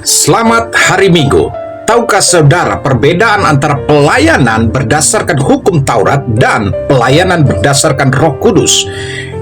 Selamat hari Minggu. Tahukah saudara perbedaan antara pelayanan berdasarkan hukum Taurat dan pelayanan berdasarkan Roh Kudus?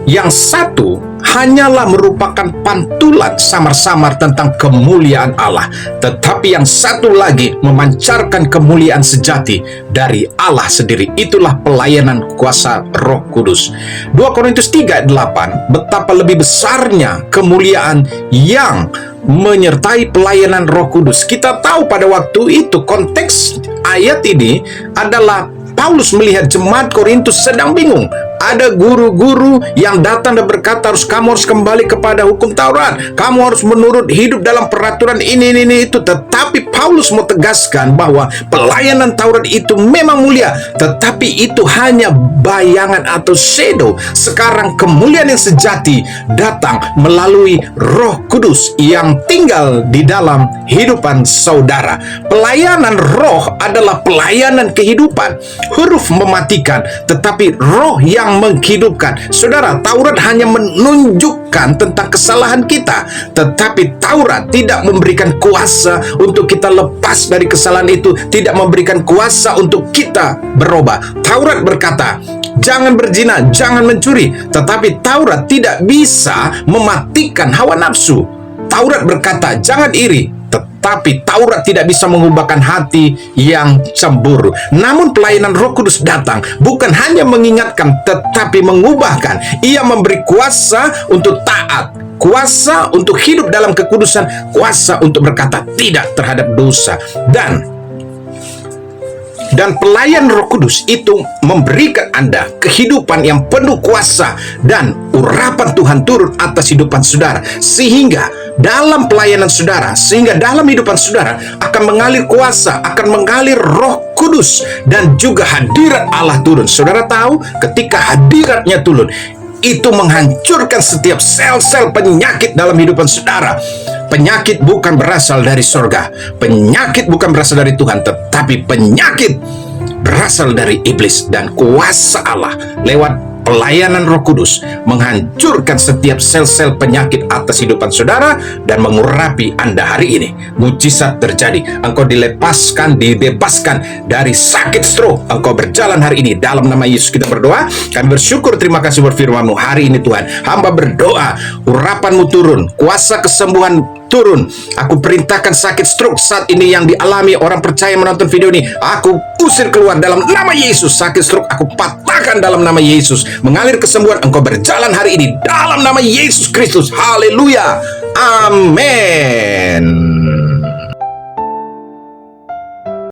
Yang satu hanyalah merupakan pantulan samar-samar tentang kemuliaan Allah, tetapi yang satu lagi memancarkan kemuliaan sejati dari Allah sendiri. Itulah pelayanan kuasa Roh Kudus. 2 Korintus 3:8, betapa lebih besarnya kemuliaan yang menyertai pelayanan Roh Kudus. Kita tahu pada waktu itu konteks ayat ini adalah Paulus melihat jemaat Korintus sedang bingung. Ada guru-guru yang datang dan berkata, kamu harus kembali kepada hukum Taurat, kamu harus menurut hidup dalam peraturan ini itu. Tetapi Paulus mau tegaskan bahwa pelayanan Taurat itu memang mulia, tetapi itu hanya bayangan atau shadow. Sekarang kemuliaan yang sejati datang melalui Roh Kudus yang tinggal di dalam kehidupan saudara. Pelayanan roh adalah pelayanan kehidupan. Huruf mematikan, tetapi roh yang menghidupkan. Saudara, Taurat hanya menunjukkan tentang kesalahan kita, tetapi Taurat tidak memberikan kuasa untuk kita lepas dari kesalahan itu, tidak memberikan kuasa untuk kita berubah. Taurat berkata, jangan berzina, jangan mencuri, tetapi Taurat tidak bisa mematikan hawa nafsu. Taurat berkata, jangan iri, tetapi Taurat tidak bisa mengubahkan hati yang cemburu. Namun pelayanan Roh Kudus datang bukan hanya mengingatkan, tetapi mengubahkan. Ia memberi kuasa untuk taat, kuasa untuk hidup dalam kekudusan, kuasa untuk berkata tidak terhadap dosa. Dan pelayan Roh Kudus itu memberikan Anda kehidupan yang penuh kuasa dan urapan Tuhan turun atas hidupan saudara, sehingga dalam pelayanan saudara, sehingga dalam hidupan saudara akan mengalir kuasa, akan mengalir Roh Kudus, dan juga hadirat Allah turun. Saudara tahu, ketika hadiratnya turun, itu menghancurkan setiap sel-sel penyakit dalam hidupan saudara. Penyakit bukan berasal dari sorga, penyakit bukan berasal dari Tuhan, tetapi penyakit berasal dari iblis. Dan kuasa Allah lewat pelayanan Roh Kudus menghancurkan setiap sel-sel penyakit atas hidupan saudara dan mengurapi Anda hari ini. Mujizat terjadi. Engkau dilepaskan, dibebaskan dari sakit stroke. Engkau berjalan hari ini dalam nama Yesus. Kita berdoa. Kami bersyukur, terima kasih buat firman-Mu hari ini Tuhan. Hamba berdoa, urapan-Mu turun, kuasa kesembuhan turun. Aku perintahkan sakit stroke saat ini yang dialami orang percaya menonton video ini, aku usir keluar dalam nama Yesus. Sakit stroke aku patahkan dalam nama Yesus. Mengalir kesembuhan, engkau berjalan hari ini dalam nama Yesus Kristus. Haleluya. Amin.